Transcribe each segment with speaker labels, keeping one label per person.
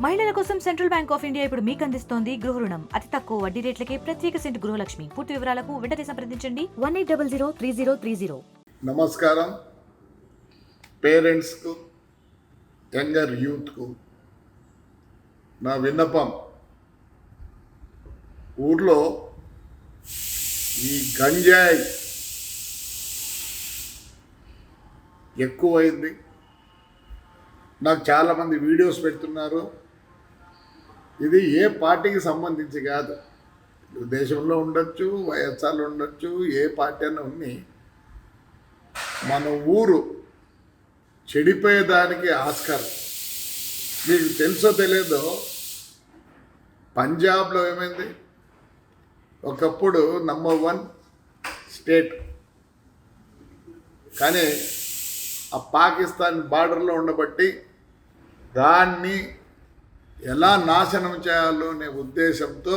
Speaker 1: మహిళల కోసం central bank of India ఇప్పుడు మీకు అందిస్తోంది గృహ రుణం. అతి తక్కువ వడ్డీ రేట్లకే ప్రత్యేక సెంటు గృహలక్ష్మి. పూర్తి వివరాలకు వెంటనే సంప్రదించండి 18003030.
Speaker 2: నమస్కారం. పేరెంట్స్కు, యంగర్ యూత్కు నా విన్నపం, ఊర్లో ఈ గంజాయి ఎక్కువైంది. నాకు చాలామంది వీడియోస్ పెడుతున్నారు. ఇది ఏ పార్టీకి సంబంధించి కాదు, దేశంలో ఉండొచ్చు, వైఎస్ఆర్లో ఉండొచ్చు, ఏ పార్టీ అయినా ఉన్ని మన ఊరు చెడిపోయేదానికి ఆస్కారం. మీకు తెలుసో తెలియదో, పంజాబ్లో ఏమైంది, ఒకప్పుడు నంబర్ 1 స్టేట్, కానీ ఆ పాకిస్తాన్ బార్డర్లో ఉండబట్టి దాన్ని ఎలా నాశనం చేయాలో అనే ఉద్దేశంతో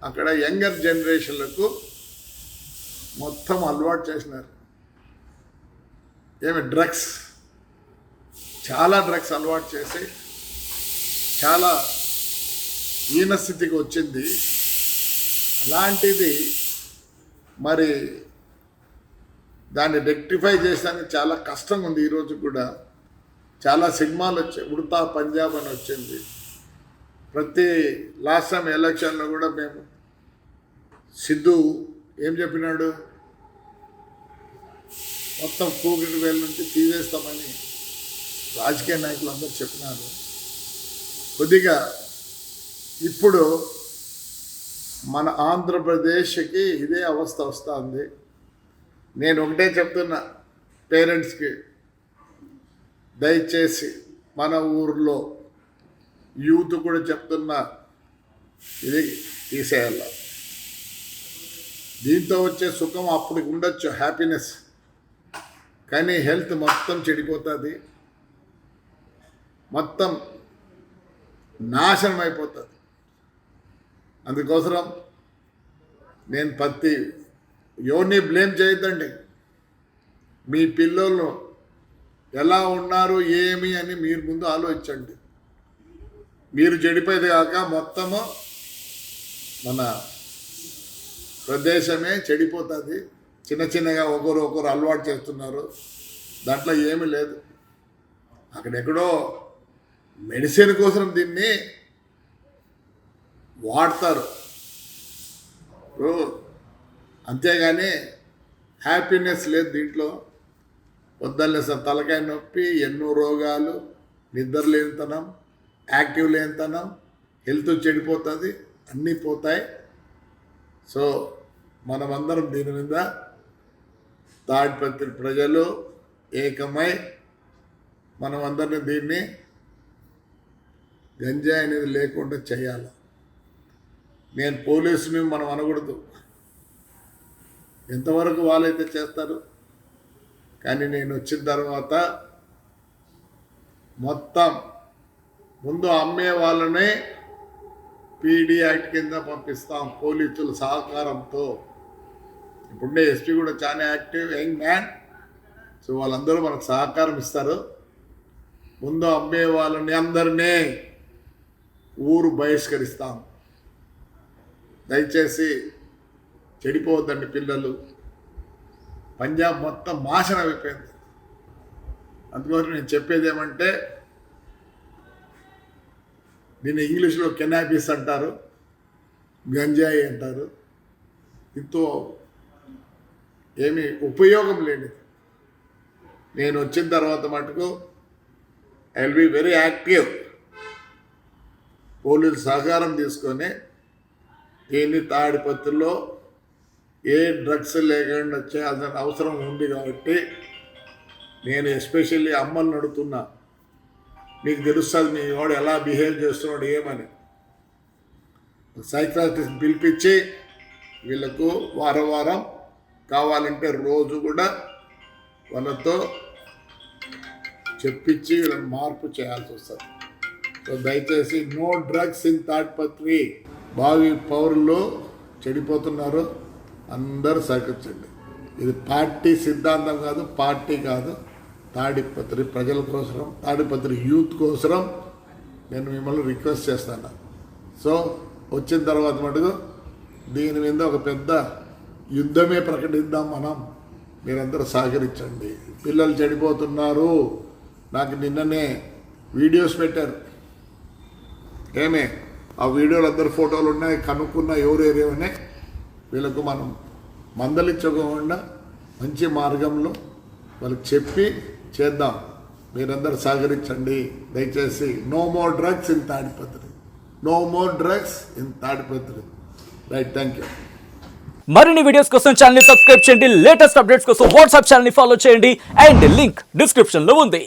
Speaker 2: అక్కడ యంగర్ జనరేషన్లకు మొత్తం అలవాటు చేసినారు. డ్రగ్స్, చాలా డ్రగ్స్ అలవాటు చేసి చాలా హీనస్థితికి వచ్చింది. అలాంటిది మరి దాన్ని రెక్టిఫై చేసడానికి చాలా కష్టంగా ఉంది. ఈరోజు కూడా చాలా సినిమాలు వచ్చాయి. ఉడతా పంజాబ్ అని వచ్చింది. ప్రతి లాస్ట్ టైం ఎలక్షన్లో కూడా మేము సిద్ధు ఏం చెప్పినాడు, మొత్తం కూకిటి వేల నుంచి తీసేస్తామని రాజకీయ నాయకులు అందరూ చెప్పినారు. కొద్దిగా ఇప్పుడు మన ఆంధ్రప్రదేశ్కి ఇదే అవస్థ వస్తుంది. నేను ఒకటే చెప్తున్నా పేరెంట్స్కి, దయచేసి మన ఊర్లో యూత్ కూడా చెప్తున్నా, ఇది తీసేయాల. దీంతో వచ్చే సుఖం అప్పటికి ఉండొచ్చు, హ్యాపీనెస్, కానీ హెల్త్ మొత్తం చెడిపోతుంది, మొత్తం నాశనం అయిపోతుంది. అందుకోసం నేను ఎవరిని బ్లేమ్ చేయొద్దండి. మీ పిల్లలు ఎలా ఉన్నారు ఏమి అని మీరు ముందు ఆలోచించండి. మీరు చెడిపోయేది కాక మొత్తము మన ప్రదేశమే చెడిపోతుంది. చిన్న చిన్నగా ఒకరు అలవాటు చేస్తున్నారు, దాంట్లో ఏమీ లేదు. అక్కడెక్కడో మెడిసిన్ కోసం దీన్ని వాడతారు, అంతేగాని హ్యాపీనెస్ లేదు దీంట్లో. పొద్దున్నే తలకాయ నొప్పి, ఎన్నో రోగాలు, నిద్ర లేనితనం, యాక్టివ్ లేనితనం, హెల్త్ చెడిపోతుంది, అన్నీ పోతాయి. సో మనమందరం దీని మీద తాడిపత్రి ప్రజలు ఏకమై మనమందరినీ దీన్ని గంజాయి అనేది లేకుండా చేయాలి. నేను పోలీసుని మనం అనకూడదు, ఎంతవరకు వాళ్ళైతే చేస్తారు. కానీ నేను వచ్చిన తర్వాత మొత్తం ముందు అమ్మే వాళ్ళనే పీడీ యాక్ట్ కింద పంపిస్తాం పోలీసుల సహకారంతో. ఇప్పుడే ఎస్పీ కూడా చాలా యాక్టివ్ యంగ్ మ్యాన్, సో వాళ్ళందరూ మనకు సహకారం ఇస్తారు. ముందు అమ్మే వాళ్ళని అందరినీ ఊరు బహిష్కరిస్తాం. దయచేసి చెడిపోవద్దండి పిల్లలు. పంజాబ్ మొత్తం నాశనం అయిపోయింది. అందుకోసం నేను చెప్పేది ఏమంటే, దీన్ని ఇంగ్లీష్లో కెనాబిస్ అంటారు, గంజాయి అంటారు. ఇంతో ఏమీ ఉపయోగం లేనిది. నేను వచ్చిన తర్వాత మటుకు I will be very active. Police సహకారం తీసుకొని దీన్ని తాడిపత్రిలో ఏ డ్రగ్స్ లేకుండా చేయాల్సిన అవసరం ఉంది. కాబట్టి నేను ఎస్పెషల్లీ అమ్మల్ని అడుగుతున్నా, మీకు తెలుస్తుంది మీ వాడు ఎలా బిహేవ్ చేస్తున్నాడు ఏమని. సైకాలజిస్ట్ పిలిపించి వీళ్ళకు వారం కావాలంటే రోజు కూడా వాళ్ళతో చెప్పించి వీళ్ళని మార్పు చేయాల్సి వస్తుంది. సో దయచేసి నో డ్రగ్స్ ఇన్ తాడిపత్రి. భావి పౌరులు చెడిపోతున్నారు, అందరూ సహకరించండి. ఇది పార్టీ సిద్ధాంతం కాదు, పార్టీ కాదు, తాడిపత్రి ప్రజల కోసం, తాడిపత్రి యూత్ కోసం నేను మిమ్మల్ని రిక్వెస్ట్ చేస్తాను. సో వచ్చిన తర్వాత మటుకు దీని మీద ఒక పెద్ద యుద్ధమే ప్రకటిద్దాం మనం. మీరందరూ సహకరించండి. పిల్లలు చెడిపోతున్నారు. నాకు నిన్ననే వీడియోస్ పెట్టారు. ఏమే ఆ వీడియోలు అందరు ఫోటోలు ఉన్నాయి, కనుక్కున్న ఎవరు ఏరేవనే. వీళ్ళకు మనం మందలించకుండా మంచి మార్గంలో వాళ్ళకి చెప్పి చేద్దాం. మీరందరూ సహకరించండి దయచేసి. No more drugs in Tadipatri. No more drugs in Tadipatri. Right, thank you.
Speaker 3: మరిన్ని వీడియోస్ కోసం ఛానల్ ని సబ్స్క్రైబ్ చేయండి. లేటెస్ట్ అప్డేట్స్ కోసం వాట్సాప్ ఛానల్ ని ఫాలో చేయండి. అండ్ లింక్ డిస్క్రిప్షన్ లో ఉంది.